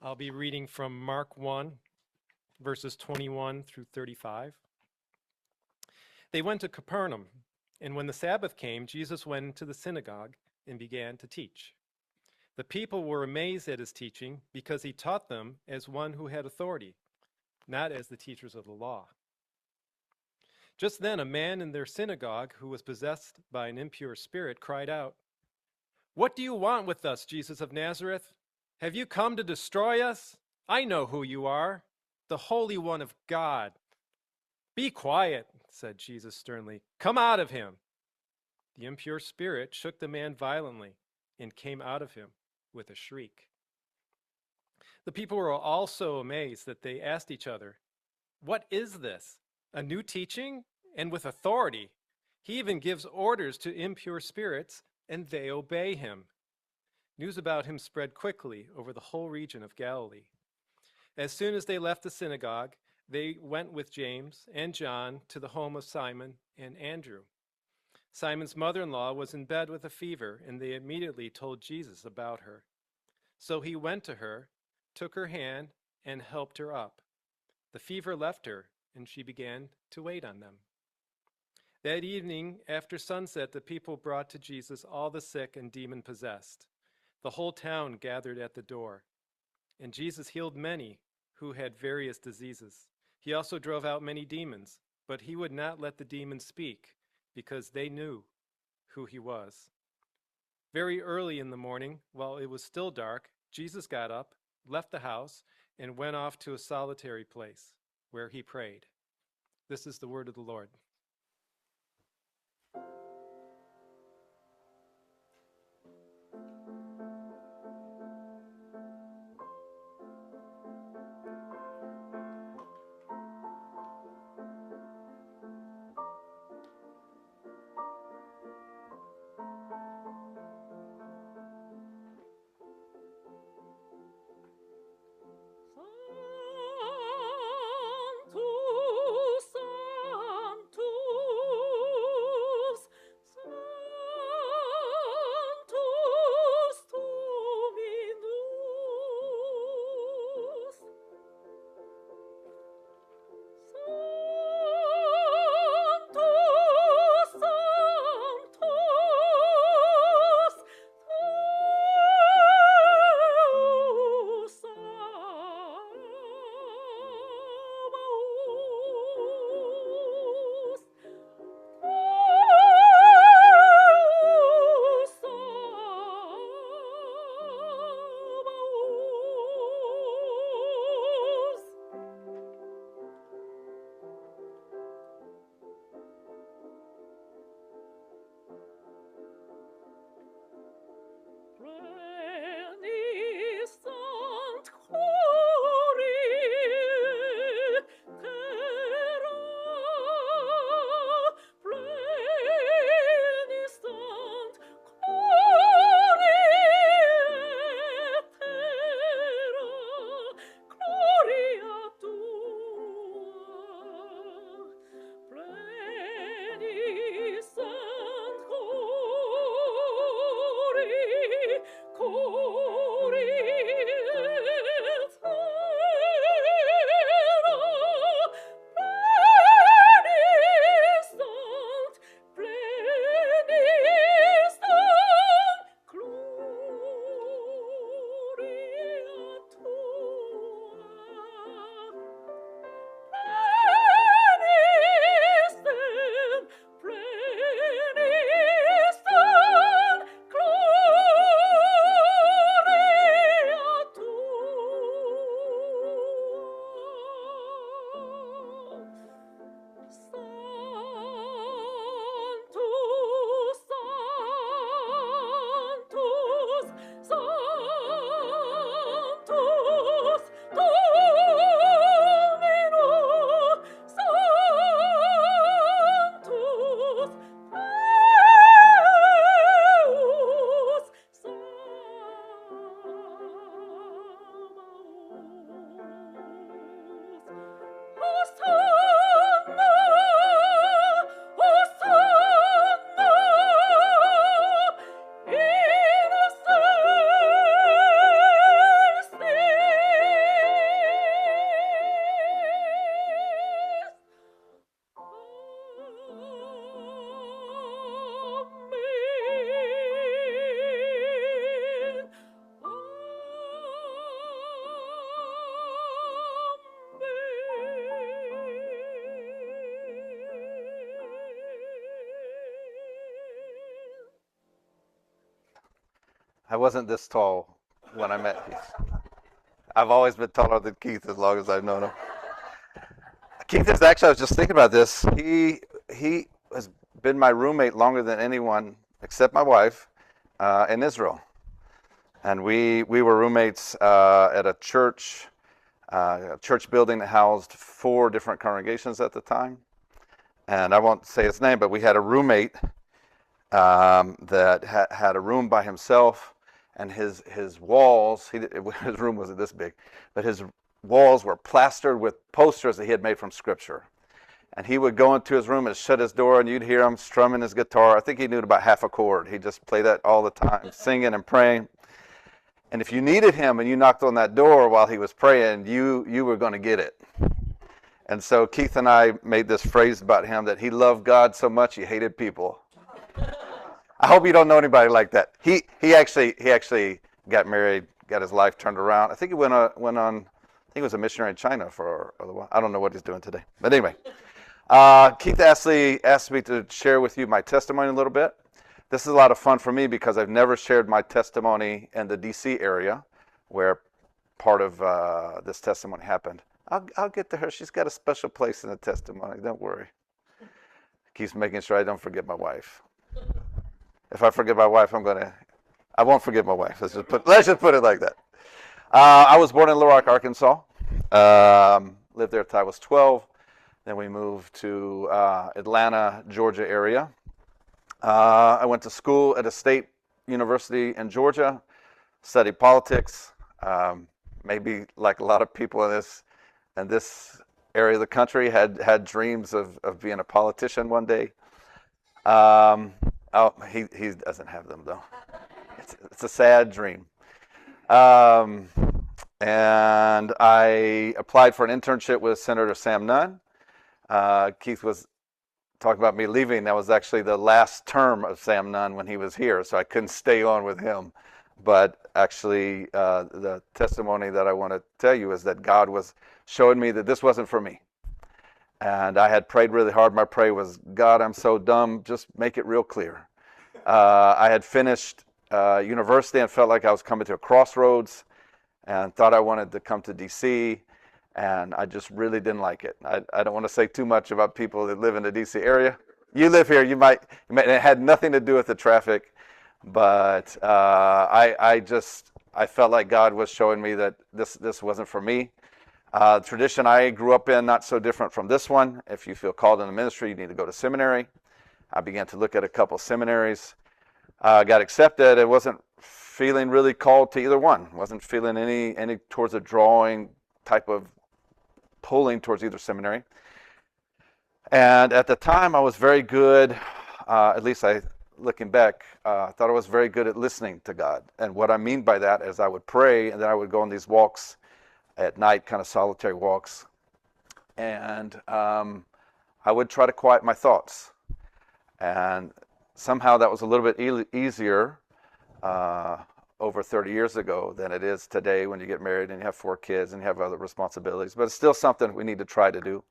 I'll be reading from Mark 1, verses 21 through 35. They went to Capernaum, and when the Sabbath came, Jesus went into the synagogue and began to teach. The people were amazed at his teaching because he taught them as one who had authority, not as the teachers of the law. Just then, a man in their synagogue who was possessed by an impure spirit cried out, "What do you want with us, Jesus of Nazareth? Have you come to destroy us? I know who you are, the Holy One of God." "Be quiet," said Jesus sternly. "Come out of him." The impure spirit shook the man violently and came out of him with a shriek. The people were all so amazed that they asked each other, "What is this? A new teaching? And with authority. He even gives orders to impure spirits, and they obey him." News about him spread quickly over the whole region of Galilee. As soon as they left the synagogue, they went with James and John to the home of Simon and Andrew. Simon's mother-in-law was in bed with a fever, and they immediately told Jesus about her. So he went to her, took her hand, and helped her up. The fever left her, and she began to wait on them. That evening, after sunset, the people brought to Jesus all the sick and demon-possessed. The whole town gathered at the door, and Jesus healed many who had various diseases. He also drove out many demons, but he would not let the demons speak, because they knew who he was. Very early in the morning, while it was still dark, Jesus got up, left the house, and went off to a solitary place, where he prayed. This is the word of the Lord. I wasn't this tall when I met Keith. I've always been taller than Keith as long as I've known him. Keith is actually, I was just thinking about this. He has been my roommate longer than anyone except my wife in Israel. And we were roommates at a church building that housed 4 different congregations at the time. And I won't say his name, but we had a roommate that had a room by himself, and his walls, his room wasn't this big, but his walls were plastered with posters that he had made from Scripture. And he would go into his room and shut his door, and you'd hear him strumming his guitar. I think he knew about half a chord. He just played that all the time, singing and praying. And if you needed him and you knocked on that door while he was praying, you were going to get it. And so Keith and I made this phrase about him that he loved God so much he hated people. I hope you don't know anybody like that. He actually got married, got his life turned around. I think he went on. I think he was a missionary in China for a while. I don't know what he's doing today. But anyway, Keith asked me to share with you my testimony a little bit. This is a lot of fun for me because I've never shared my testimony in the D.C. area where part of this testimony happened. I'll get to her. She's got a special place in the testimony. Don't worry. Keeps making sure I don't forget my wife. If I forget my wife, I won't forget my wife. Let's just put it like that. I was born in Little Rock, Arkansas. Lived there until I was 12. Then we moved to Atlanta, Georgia area. I went to school at a state university in Georgia, studied politics. Maybe like a lot of people in this area of the country had dreams of being a politician one day. He doesn't have them though. It's a sad dream. And I applied for an internship with Senator Sam Nunn. Keith was talking about me leaving. That was actually the last term of Sam Nunn when he was here, so I couldn't stay on with him. But actually, the testimony that I want to tell you is that God was showing me that this wasn't for me. And I had prayed really hard. My prayer was, God, I'm so dumb. Just make it real clear. I had finished university and felt like I was coming to a crossroads and thought I wanted to come to D.C., and I just really didn't like it. I don't want to say too much about people that live in the D.C. area. You live here. You might it had nothing to do with the traffic, but I felt like God was showing me that this wasn't for me. Tradition I grew up in, not so different from this one. If you feel called in the ministry, you need to go to seminary. I began to look at a couple seminaries. Got accepted. I wasn't feeling really called to either one. Wasn't feeling any towards a drawing type of pulling towards either seminary. And at the time, I was very good, at least looking back, I thought I was very good at listening to God. And what I mean by that is I would pray, and then I would go on these walks at night, kind of solitary walks. And I would try to quiet my thoughts. And somehow that was a little bit easier over 30 years ago than it is today when you get married and you have 4 kids and you have other responsibilities. But it's still something we need to try to do.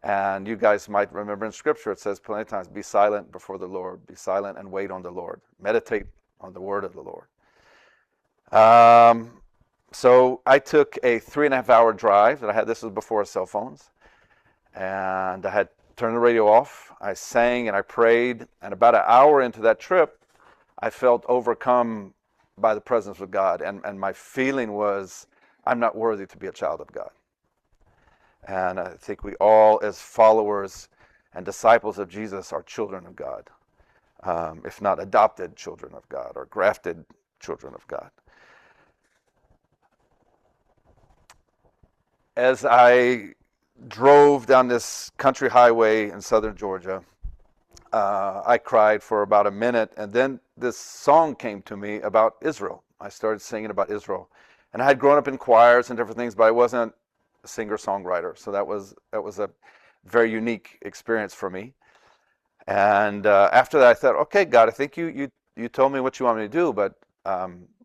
And you guys might remember in Scripture, it says plenty of times, be silent before the Lord. Be silent and wait on the Lord. Meditate on the word of the Lord. So I took a 3.5-hour drive that I had. This was before cell phones. And I had turned the radio off. I sang and I prayed. And about an hour into that trip, I felt overcome by the presence of God. And my feeling was, I'm not worthy to be a child of God. And I think we all, as followers and disciples of Jesus, are children of God, if not adopted children of God or grafted children of God. As I drove down this country highway in southern Georgia, I cried for about a minute, and then this song came to me about Israel. I started singing about Israel. And I had grown up in choirs and different things, but I wasn't a singer-songwriter, so that was a very unique experience for me. And after that, I thought, okay, God, I think you told me what you want me to do, but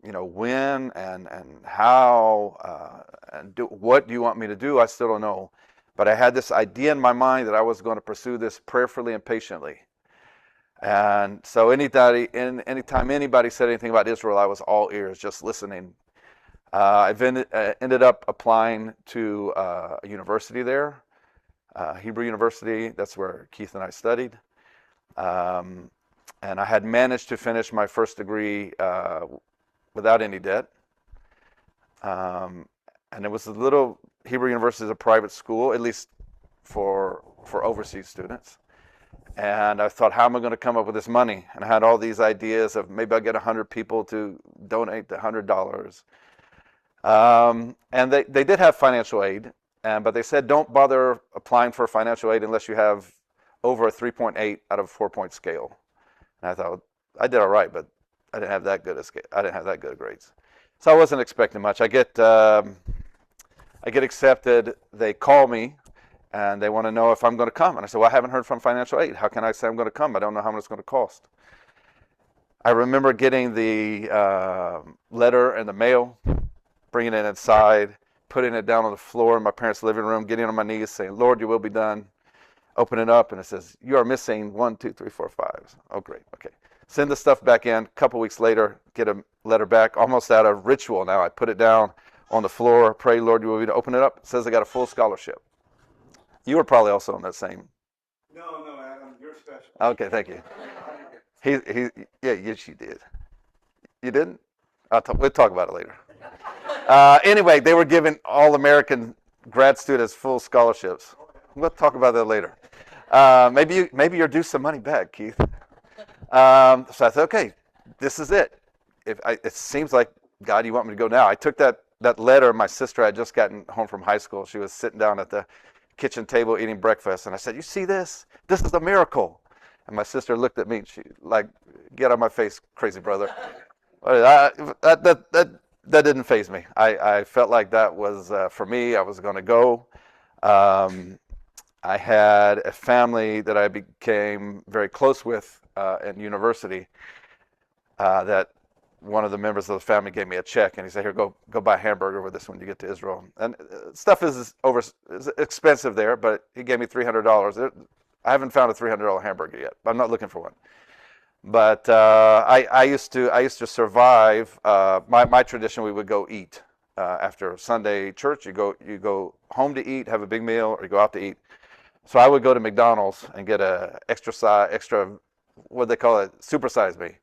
when and how and what do you want me to do? I still don't know. But I had this idea in my mind that I was going to pursue this prayerfully and patiently. And so anytime anybody said anything about Israel, I was all ears, just listening. Ended up applying to a university there, Hebrew University. That's where Keith and I studied. And I had managed to finish my first degree without any debt. And it was a little, Hebrew University is a private school, at least for overseas students. And I thought, how am I going to come up with this money? And I had all these ideas of maybe I'll get 100 people to donate the $100. And they did have financial aid, but they said don't bother applying for financial aid unless you have over a 3.8 out of a 4-point scale. And I thought, well, I did all right, but I didn't have that good of grades. So I wasn't expecting much. I get accepted. They call me, and they want to know if I'm going to come. And I said, well, I haven't heard from financial aid. How can I say I'm going to come? I don't know how much it's going to cost. I remember getting the letter in the mail, bringing it inside, putting it down on the floor in my parents' living room, getting on my knees, saying, Lord, your will be done. Open it up, and it says, you are missing 1, 2, 3, 4, 5. Oh, great. Okay. Send the stuff back in. A couple weeks later, get a letter back, almost out of ritual now. I put it down on the floor, pray, Lord, you will be to open it up. It says I got a full scholarship. You were probably also on that same. No, Adam, you're special. Okay, thank you. Yes, you did. You didn't? We'll talk about it later. Anyway, they were giving all American grad students full scholarships. We'll talk about that later. Maybe you're due some money back, Keith. So I said, okay, this is it. It seems like, God, you want me to go now. I took that letter. My sister had just gotten home from high school. She was sitting down at the kitchen table eating breakfast, and I said, you see this? This is a miracle. And my sister looked at me, and she like, get out of my face, crazy brother. That didn't faze me. I felt like that was for me. I was going to go. I had a family that I became very close with in university that one of the members of the family gave me a check, and he said, here, go buy a hamburger with this when you get to Israel. And stuff is expensive there, but he gave me $300. I haven't found a $300 hamburger yet. I'm not looking for one. But I used to survive. My tradition, we would go eat after Sunday church. You go home to eat, have a big meal, or you go out to eat. So I would go to McDonald's and get a extra, what they call it, supersize me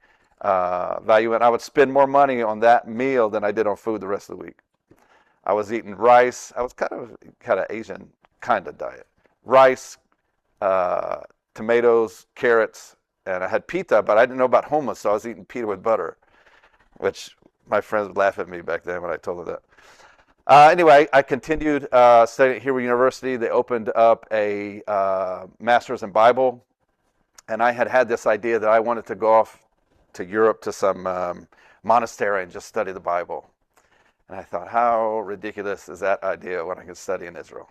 value, and I would spend more money on that meal than I did on food the rest of the week. I was eating rice. I was kind of Asian kind of diet. Rice, tomatoes, carrots, and I had pita, but I didn't know about hummus, so I was eating pita with butter, which my friends would laugh at me back then when I told them that. Anyway, I continued studying at Hebrew University. They opened up a master's in Bible, and I had this idea that I wanted to go off to Europe to some monastery and just study the Bible. And I thought, how ridiculous is that idea when I can study in Israel?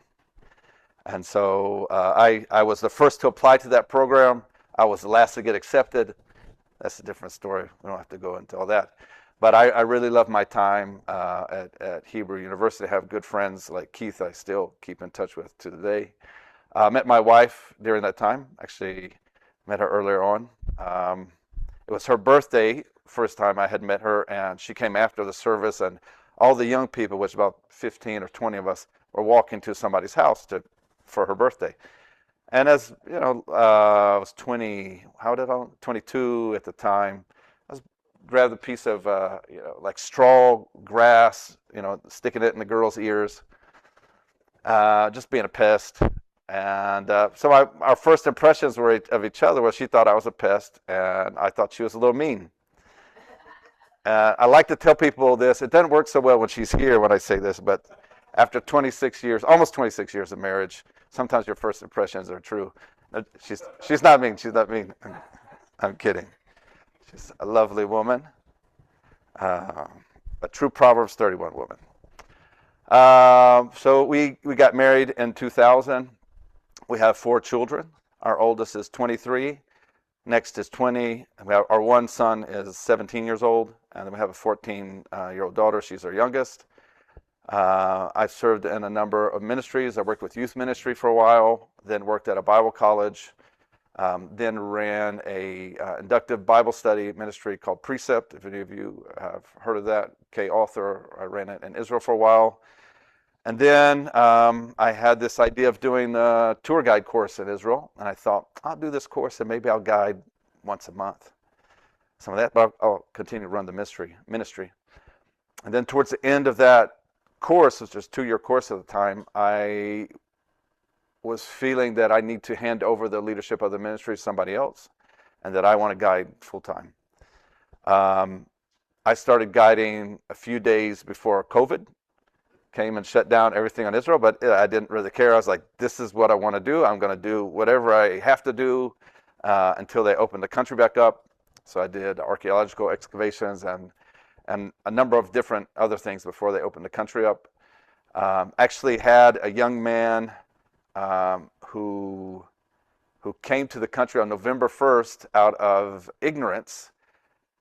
And so I was the first to apply to that program. I was the last to get accepted. That's a different story. We don't have to go into all that. But I really love my time at Hebrew University. I have good friends like Keith I still keep in touch with to today. I met my wife during that time. Actually, met her earlier on. It was her birthday, first time I had met her, and she came after the service, and all the young people, which about 15 or 20 of us, were walking to somebody's house for her birthday. And as you know, I was 22 at the time. Grabbed a piece of like straw grass, sticking it in the girl's ears, just being a pest. And so our first impressions of each other was she thought I was a pest, and I thought she was a little mean. I like to tell people this. It doesn't work so well when she's here when I say this, but after 26 years, almost 26 years of marriage, sometimes your first impressions are true. She's not mean. She's not mean. I'm kidding. She's a lovely woman, a true Proverbs 31 woman. So we got married in 2000. We have 4 children. Our oldest is 23. Next is 20. Our one son is 17 years old, and then we have a 14-year-old daughter. She's our youngest. I've served in a number of ministries. I worked with youth ministry for a while, then worked at a Bible college, Then ran a inductive Bible study ministry called Precept. If any of you have heard of that, Kay Author, I ran it in Israel for a while. And then I had this idea of doing a tour guide course in Israel. And I thought, I'll do this course and maybe I'll guide once a month. Some of that, but I'll continue to run the ministry. And then towards the end of that course, which was a 2-year course at the time, I was feeling that I need to hand over the leadership of the ministry to somebody else and that I want to guide full time. I started guiding a few days before COVID came and shut down everything on Israel, but I didn't really care. I was like, this is what I want to do. I'm going to do whatever I have to do until they open the country back up. So I did archaeological excavations and a number of different other things before they opened the country up. Actually had a young man who came to the country on November 1st out of ignorance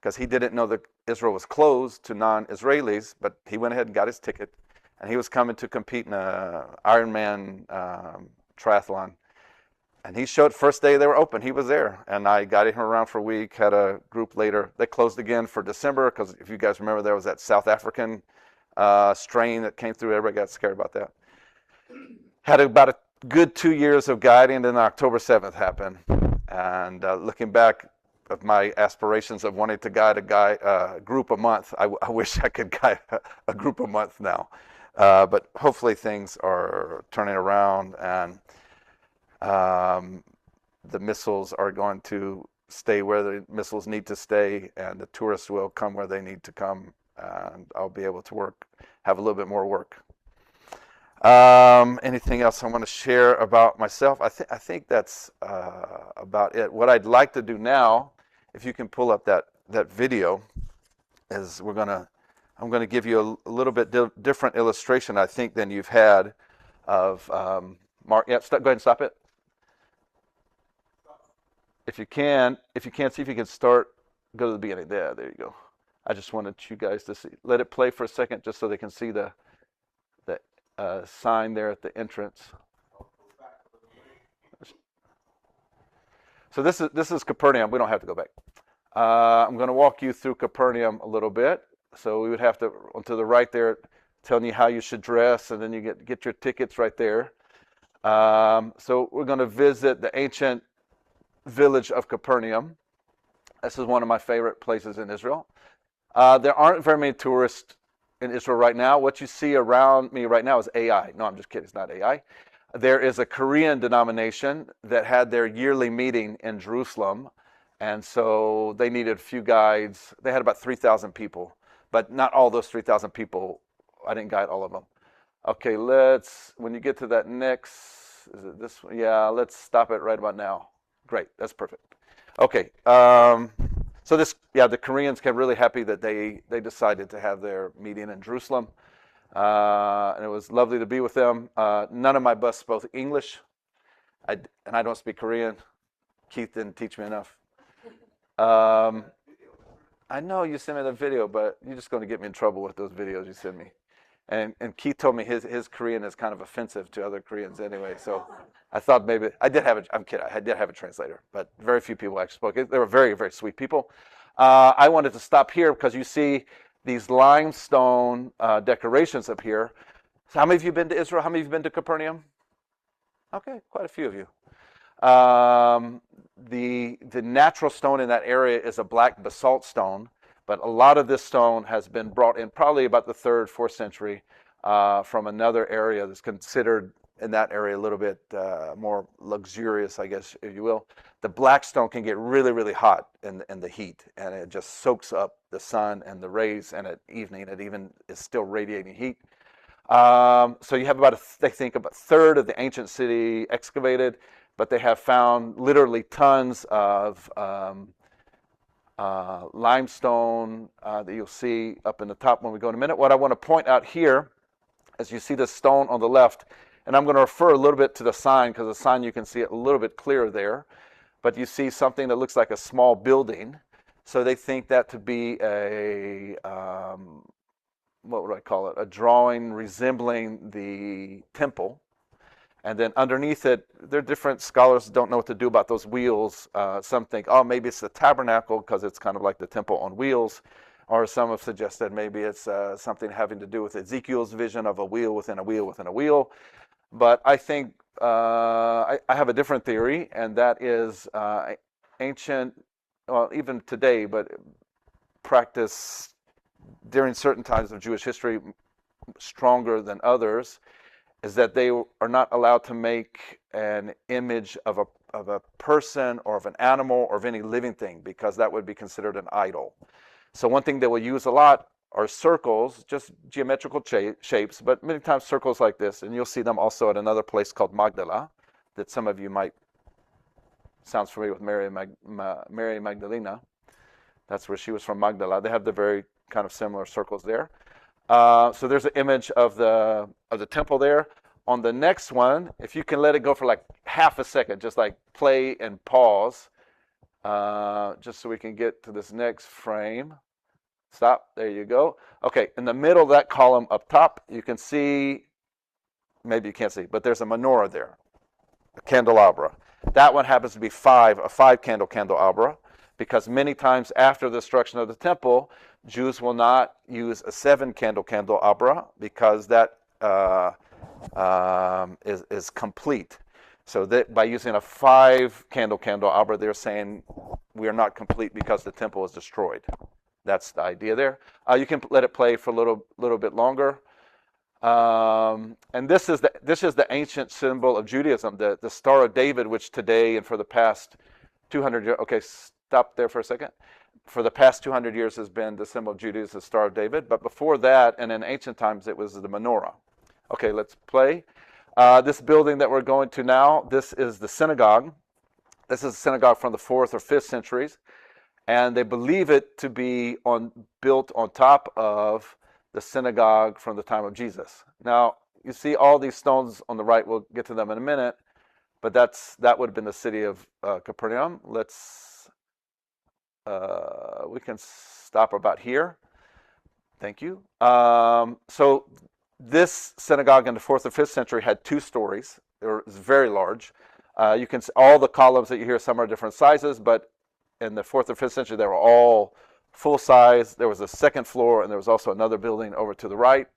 because he didn't know that Israel was closed to non-Israelis, but he went ahead and got his ticket, and he was coming to compete in an Ironman triathlon. And he showed first day they were open. He was there, and I guided him around for a week, had a group later. They closed again for December because if you guys remember, there was that South African strain that came through. Everybody got scared about that. Had about a good 2 years of guiding, and then October 7th happened. And looking back of my aspirations of wanting to guide a group a month, I wish I could guide a group a month now. But hopefully things are turning around, and the missiles are going to stay where the missiles need to stay, and the tourists will come where they need to come, and I'll be able to have a little bit more work. Anything else I want to share about myself? I think that's about it. What I'd like to do now, if you can pull up that video, is I'm gonna give you a little bit different illustration, I think, than you've had of Mark. Yeah, go ahead and stop it. If you can, see if you can start. Go to the beginning. There you go. I just wanted you guys to see. Let it play for a second, just so they can see the sign there at the entrance. So this is Capernaum. We don't have to go back. I'm going to walk you through Capernaum a little bit. So we would have to the right there, telling you how you should dress, and then you get your tickets right there. So we're going to visit the ancient village of Capernaum. This is one of my favorite places in Israel. There aren't very many tourists in Israel right now. What you see around me right now is AI. No, I'm just kidding. It's not AI. There is a Korean denomination that had their yearly meeting in Jerusalem, and so they needed a few guides. They had about 3,000 people, but not all those 3,000 people. I didn't guide all of them. Okay, when you get to that next, is it this one? Yeah, let's stop it right about now. Great, that's perfect. Okay, so the Koreans got really happy that they decided to have their meeting in Jerusalem, and it was lovely to be with them. None of my bus spoke English, and I don't speak Korean. Keith didn't teach me enough. I know you sent me the video, but you're just going to get me in trouble with those videos you send me. And Keith told me his Korean is kind of offensive to other Koreans anyway, so I thought maybe I'm kidding. I did have a translator, but very few people actually spoke it. They were very, very sweet people. I wanted to stop here because you see these limestone decorations up here. So how many of you have been to Israel? How many of you have been to Capernaum? Okay, quite a few of you. The natural stone in that area is a black basalt stone, but a lot of this stone has been brought in probably about the 3rd, 4th century from another area that's considered in that area a little bit more luxurious, I guess, if you will. The black stone can get really, really hot in the heat, and it just soaks up the sun and the rays, and at evening it even is still radiating heat. So you have they think about a third of the ancient city excavated, but they have found literally tons of limestone that you'll see up in the top when we go in a minute. What I want to point out here, as you see the stone on the left, and I'm going to refer a little bit to the sign because the sign you can see it a little bit clearer there, but you see something that looks like a small building. So they think that to be a, what would I call it, a drawing resembling the temple. And then underneath it, there are different scholars don't know what to do about those wheels. Some think, oh, maybe it's the tabernacle because it's kind of like the temple on wheels. Or some have suggested maybe it's something having to do with Ezekiel's vision of a wheel within a wheel within a wheel. But I think I have a different theory, and that is ancient, well, even today, but practice during certain times of Jewish history stronger than others, is that they are not allowed to make an image of a person or of an animal or of any living thing, because that would be considered an idol. So one thing they will use a lot are circles, just geometrical shapes, but many times circles like this, and you'll see them also at another place called Magdala, that some of you might, sounds familiar with Mary Magdalena. That's where she was from, Magdala. They have the very kind of similar circles there. So there's an image of the temple there. On the next one, if you can let it go for like half a second, just like play and pause, just so we can get to this next frame. Stop, there you go. Okay, in the middle of that column up top, you can see, maybe you can't see, but there's a menorah there, a candelabra. That one happens to be a 5-candle candelabra, because many times after the destruction of the temple, Jews will not use a 7-candle candelabra because that is complete. So that by using a 5-candle candelabra, they're saying we are not complete because the temple is destroyed. That's the idea there. You can let it play for a little bit longer. And this is the ancient symbol of Judaism, the Star of David, which today and for the past 200 years. Okay, stop there for a second. For the past 200 years has been the symbol of Judaism, the Star of David. But before that, and in ancient times, it was the menorah. Okay, let's play. This building that we're going to now, this is the synagogue. This is a synagogue from the 4th or 5th centuries. And they believe it to be built on top of the synagogue from the time of Jesus. Now, you see all these stones on the right. We'll get to them in a minute. But that would have been the city of Capernaum. We can stop about here. Thank you. So this synagogue in the 4th or 5th century had 2 stories. It was very large. You can see all the columns that you hear, some are different sizes, but in the 4th or 5th century, they were all full size. There was a 2nd floor, and there was also another building over to the right.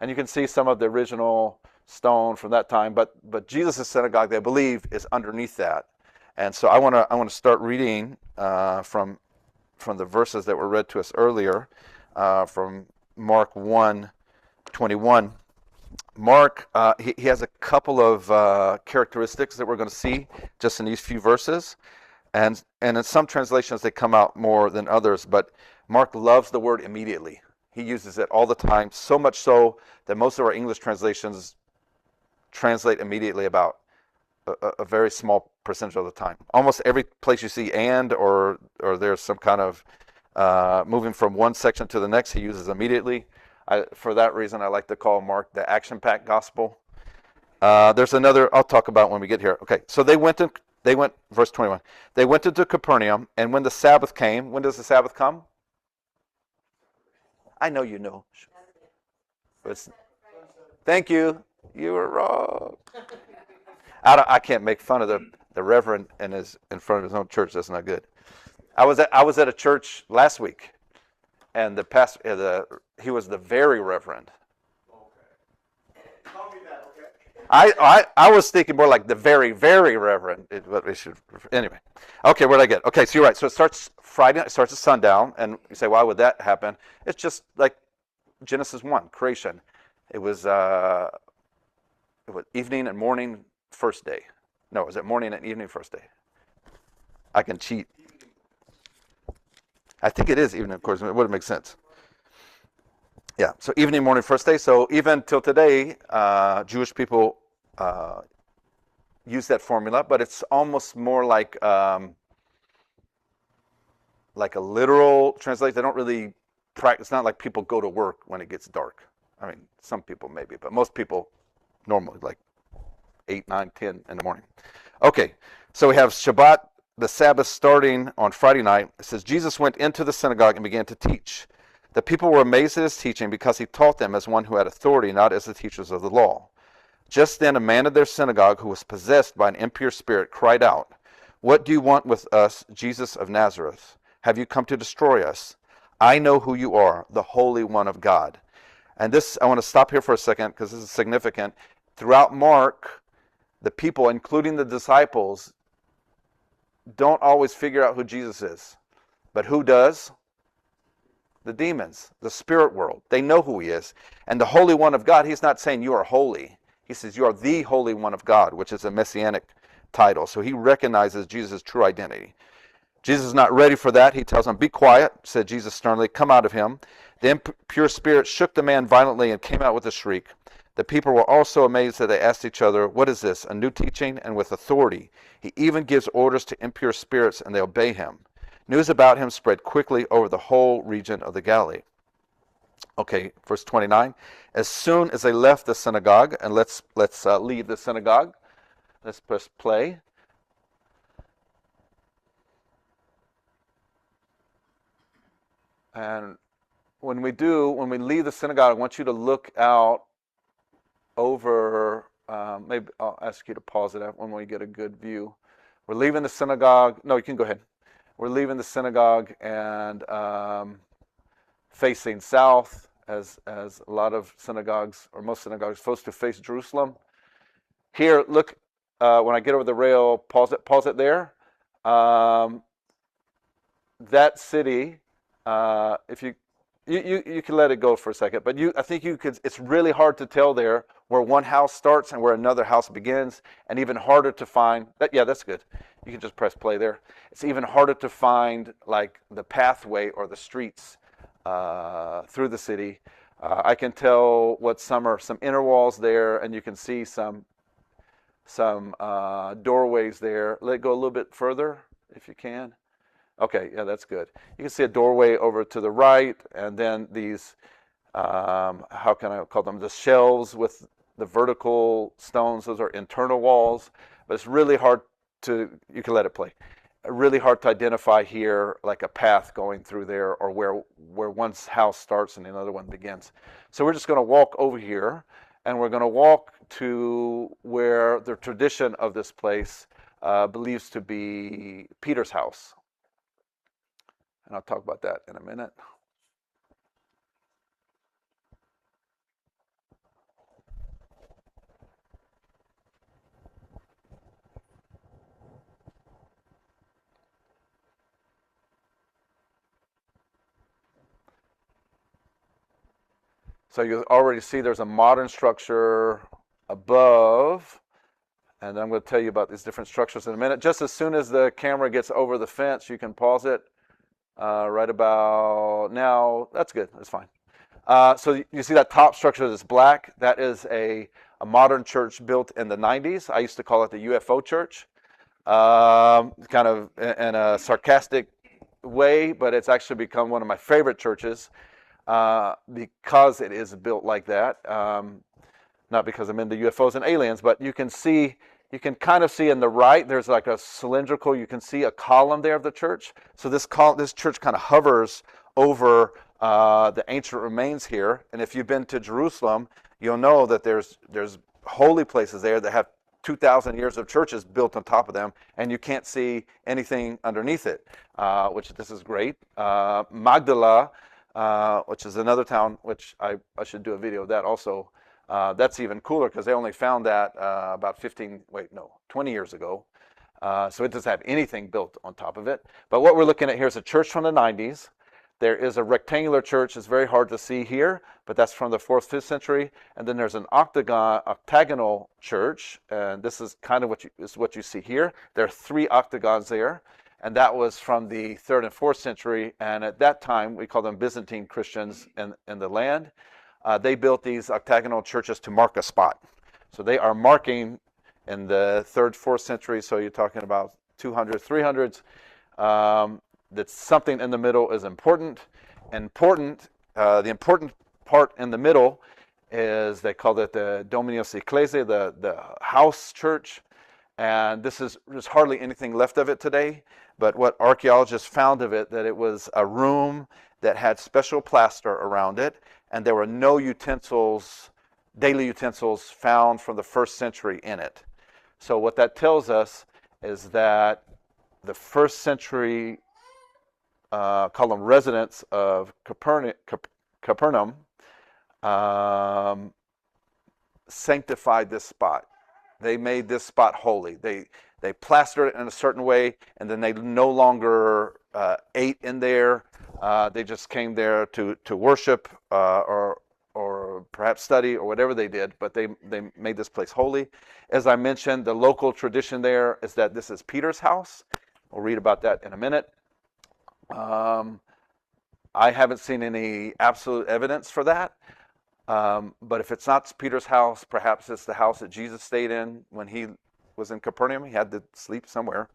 And you can see some of the original stone from that time. But Jesus' synagogue, they believe, is underneath that. And so I want to start reading from the verses that were read to us earlier, from Mark 1:21. Mark, he has a couple of characteristics that we're going to see just in these few verses. And in some translations, they come out more than others. But Mark loves the word immediately. He uses it all the time, so much so that most of our English translations translate immediately about a very small percentage of the time. Almost every place you see or there's some kind of moving from one section to the next, he uses immediately. For that reason, I like to call Mark the action-packed gospel. There's another I'll talk about when we get here. Okay, so they went, verse 21. They went into Capernaum, and when the Sabbath came, when does the Sabbath come? I know you know. Thank you. You were wrong. I can't make fun of the reverend in front of his own church. That's not good. I was at a church last week, and the pastor, he was the very reverend. Okay. Call me that, okay? I was thinking more like the very, very reverend. Anyway. Okay, where'd I get? Okay, so you're right. So it starts Friday. It starts at sundown, and you say, why would that happen? It's just like Genesis 1, creation. It was evening and morning, first day. No, was it morning and evening, first day? I can cheat. I think it is evening, of course. It wouldn't make sense. Yeah, so evening, morning, first day. So even till today, Jewish people use that formula, but it's almost more like a literal translation. They don't really practice. It's not like people go to work when it gets dark. I mean, some people maybe, but most people normally like 8, 9, 10 in the morning. Okay, so we have Shabbat, the Sabbath, starting on Friday night. It says, Jesus went into the synagogue and began to teach. The people were amazed at his teaching because he taught them as one who had authority, not as the teachers of the law. Just then a man of their synagogue who was possessed by an impure spirit cried out, "What do you want with us, Jesus of Nazareth? Have you come to destroy us? I know who you are, the Holy One of God." And this, I want to stop here for a second because this is significant. Throughout Mark, the people, including the disciples, don't always figure out who Jesus is. But who does? The demons, the spirit world. They know who he is. And the Holy One of God, he's not saying you are holy. He says you are the Holy One of God, which is a messianic title. So he recognizes Jesus' true identity. Jesus is not ready for that. He tells them, "Be quiet," said Jesus sternly. "Come out of him." The impure spirit shook the man violently and came out with a shriek. The people were all so amazed that they asked each other, "What is this? A new teaching and with authority. He even gives orders to impure spirits and they obey him." News about him spread quickly over the whole region of the Galilee. Okay, verse 29. As soon as they left the synagogue, and let's leave the synagogue. Let's press play. And when we leave the synagogue, I want you to look out over, maybe I'll ask you to pause it when we get a good view. We're leaving the synagogue. No, you can go ahead. We're leaving the synagogue and facing south, as a lot of synagogues, or most synagogues, supposed to face Jerusalem. Here, look, when I get over the rail, pause it there. That city, if you can let it go for a second, but I think you could. It's really hard to tell there where one house starts and where another house begins, and even harder to find. Yeah, that's good. You can just press play there. It's even harder to find like the pathway or the streets through the city. I can tell what some are some inner walls there, and you can see some doorways there. Let it go a little bit further if you can. Okay, yeah, that's good. You can see a doorway over to the right, and then these, how can I call them, the shelves with the vertical stones. Those are internal walls, but it's really hard to, you can let it play, really hard to identify here like a path going through there, or where one's house starts and another one begins. So we're just going to walk over here, and we're going to walk to where the tradition of this place believes to be Peter's house. And I'll talk about that in a minute. So you already see there's a modern structure above, and I'm going to tell you about these different structures in a minute. Just as soon as the camera gets over the fence, you can pause it. Right about now. That's good. That's fine. So you see that top structure that's black? That is a modern church built in the 90s. I used to call it the UFO church, kind of in a sarcastic way, but it's actually become one of my favorite churches because it is built like that. Not because I'm into UFOs and aliens, but you can see. You can kind of see in the right, there's like a cylindrical, you can see a column there of the church. So this church kind of hovers over the ancient remains here. And if you've been to Jerusalem, you'll know that there's holy places there that have 2,000 years of churches built on top of them, and you can't see anything underneath it, which this is great. Magdala, which is another town, which I should do a video of that also. That's even cooler because they only found that about 20 years ago. So it doesn't have anything built on top of it. But what we're looking at here is a church from the 90s. There is a rectangular church. It's very hard to see here, but that's from the 4th, 5th century. And then there's an octagonal church, and this is kind of what you see here. There are 3 octagons there, and that was from the 3rd and 4th century. And at that time, we call them Byzantine Christians in the land. They built these octagonal churches to mark a spot. So they are marking in the 3rd, 4th century, so you're talking about 200s, 300s, that something in the middle is important. The important part in the middle is, they call it the Dominus Ecclesiae, the house church. And there's hardly anything left of it today. But what archaeologists found of it, that it was a room that had special plaster around it, and there were no utensils daily utensils found from the 1st century in it. So what that tells us is that the 1st century, call them residents of Capernaum, sanctified this spot. They made this spot holy. They plastered it in a certain way, and then they no longer ate in there. They just came there to worship or perhaps study or whatever they did, but they made this place holy. As I mentioned, the local tradition there is that this is Peter's house. We'll read about that in a minute. I haven't seen any absolute evidence for that. But if it's not Peter's house, perhaps it's the house that Jesus stayed in when he was in Capernaum. He had to sleep somewhere.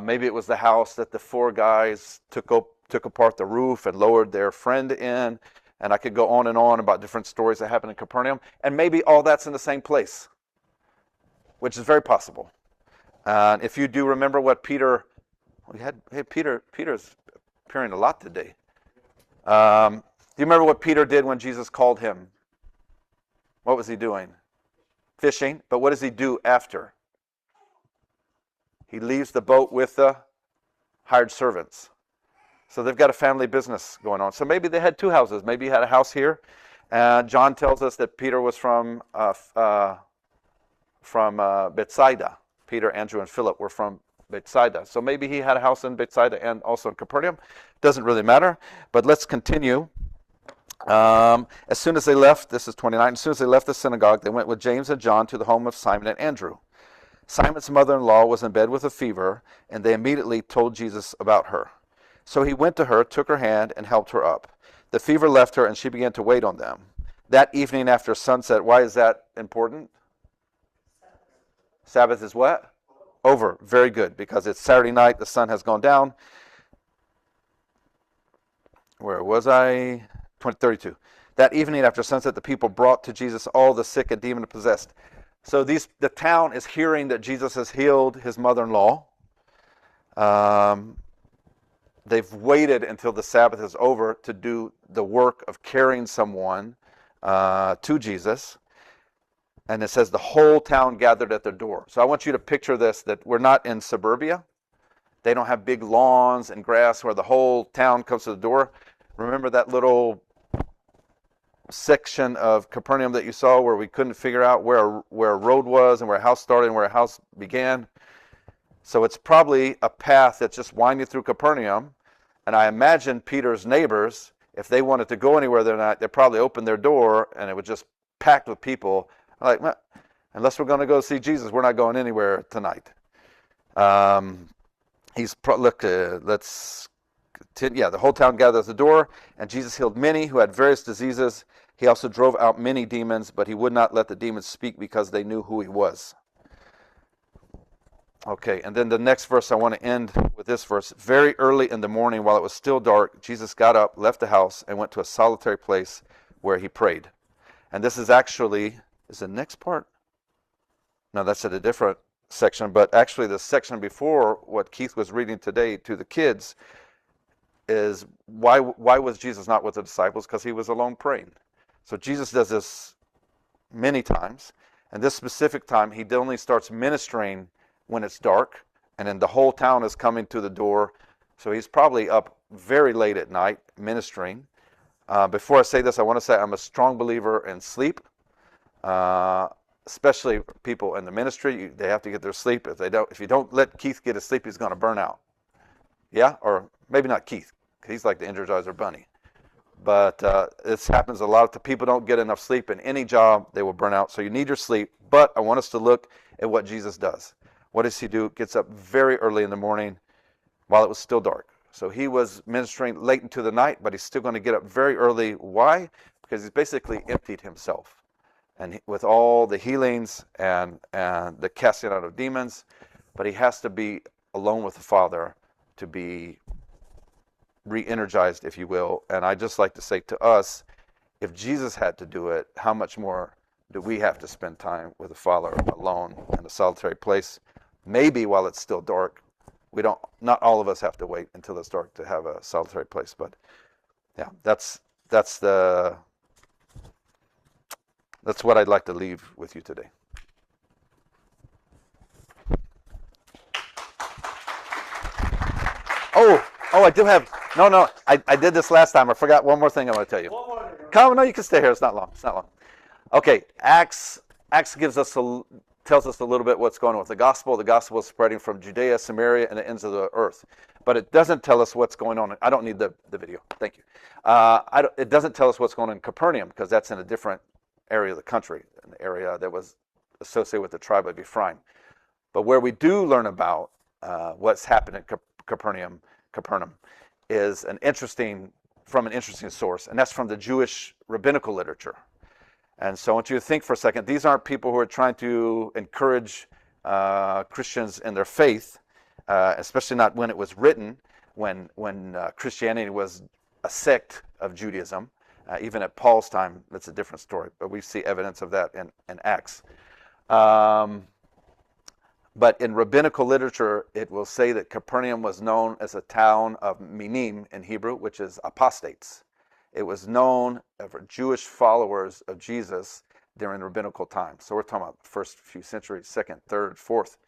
Maybe it was the house that the 4 guys took apart the roof and lowered their friend in. And I could go on and on about different stories that happened in Capernaum. And maybe all that's in the same place, which is very possible. If you do remember what Peter's appearing a lot today. Do you remember what Peter did when Jesus called him? What was he doing? Fishing. But what does he do after? He leaves the boat with the hired servants. So they've got a family business going on. So maybe they had 2 houses. Maybe he had a house here. John tells us that Peter was from Bethsaida. Peter, Andrew, and Philip were from Bethsaida. So maybe he had a house in Bethsaida and also in Capernaum. Doesn't really matter. But let's continue. As soon as they left, this is 29, as soon as they left the synagogue, they went with James and John to the home of Simon and Andrew. Simon's mother-in-law was in bed with a fever, and they immediately told Jesus about her. So he went to her, took her hand, and helped her up. The fever left her, and she began to wait on them. That evening after sunset, why is that important? Sabbath is what? Over. Very good, because it's Saturday night, the sun has gone down. Where was I? 32. That evening after sunset, the people brought to Jesus all the sick and demon-possessed. So the town is hearing that Jesus has healed his mother-in-law. They've waited until the Sabbath is over to do the work of carrying someone to Jesus. And it says the whole town gathered at their door. So I want you to picture this, that we're not in suburbia. They don't have big lawns and grass where the whole town comes to the door. Remember that little section of Capernaum that you saw where we couldn't figure out where a road was and where a house started and where a house began? So it's probably a path that's just winding through Capernaum. And I imagine Peter's neighbors, if they wanted to go anywhere that night, they'd probably open their door and it was just packed with people. Like, well, unless we're going to go see Jesus, we're not going anywhere tonight. The whole town gathered at the door, and Jesus healed many who had various diseases. He also drove out many demons, but he would not let the demons speak because they knew who he was. Okay, and then the next verse, I want to end with this verse. Very early in the morning, while it was still dark, Jesus got up, left the house, and went to a solitary place where he prayed. And this is actually, is the next part? No, that's at a different section, but actually the section before what Keith was reading today to the kids is why was Jesus not with the disciples? Because he was alone praying. So Jesus does this many times, and this specific time he only starts ministering when it's dark, and then the whole town is coming to the door. So he's probably up very late at night ministering. Before I say this, I want to say I'm a strong believer in sleep, especially people in the ministry. They have to get their sleep. If you don't let Keith get his sleep, he's going to burn out. Yeah, or maybe not Keith. He's like the Energizer Bunny. But this happens a lot. If people don't get enough sleep in any job, they will burn out. So you need your sleep. But I want us to look at what Jesus does. What does he do? Gets up very early in the morning while it was still dark. So he was ministering late into the night, but he's still going to get up very early. Why? Because he's basically emptied himself. And with all the healings and the casting out of demons, but he has to be alone with the Father to be re-energized, if you will. And I just like to say to us, if Jesus had to do it, how much more do we have to spend time with the Father alone in a solitary place? Maybe while it's still dark. Not all of us have to wait until it's dark to have a solitary place, but yeah, that's the That's what I'd like to leave with you today. Oh, I do have, no, I did this last time. I forgot one more thing I want to tell you. One more. Come, no, you can stay here. It's not long. It's not long. Okay, Acts gives us tells us a little bit what's going on with the gospel. The gospel is spreading from Judea, Samaria, and the ends of the earth. But it doesn't tell us what's going on. I don't need the video. Thank you. It doesn't tell us what's going on in Capernaum, because that's in a different area of the country, an area that was associated with the tribe of Ephraim. But where we do learn about what's happened in Capernaum is from an interesting source, and that's from the Jewish rabbinical literature. And so I want you to think for a second. These aren't people who are trying to encourage Christians in their faith, especially not when it was written, when Christianity was a sect of Judaism. Even at Paul's time, that's a different story, but we see evidence of that in Acts. But in rabbinical literature, it will say that Capernaum was known as a town of minim in Hebrew, which is apostates. It was known for Jewish followers of Jesus during rabbinical times. So we're talking about the first few centuries, second, third, fourth.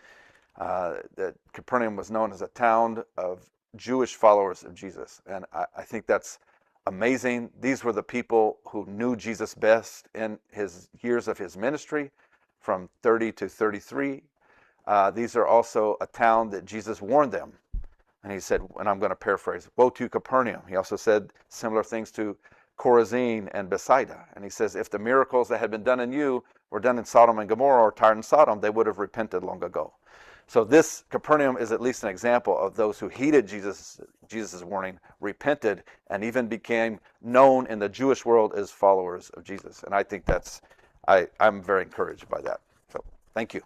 That Capernaum was known as a town of Jewish followers of Jesus. And I think that's amazing. These were the people who knew Jesus best in his years of his ministry, from 30 to 33. These are also a town that Jesus warned them. And he said, and I'm going to paraphrase, woe to Capernaum. He also said similar things to Chorazin and Bethsaida. And he says, if the miracles that had been done in you were done in Sodom and Gomorrah or Tyre and Sodom, they would have repented long ago. So this Capernaum is at least an example of those who heeded Jesus' warning, repented, and even became known in the Jewish world as followers of Jesus. And I think I'm very encouraged by that. So thank you.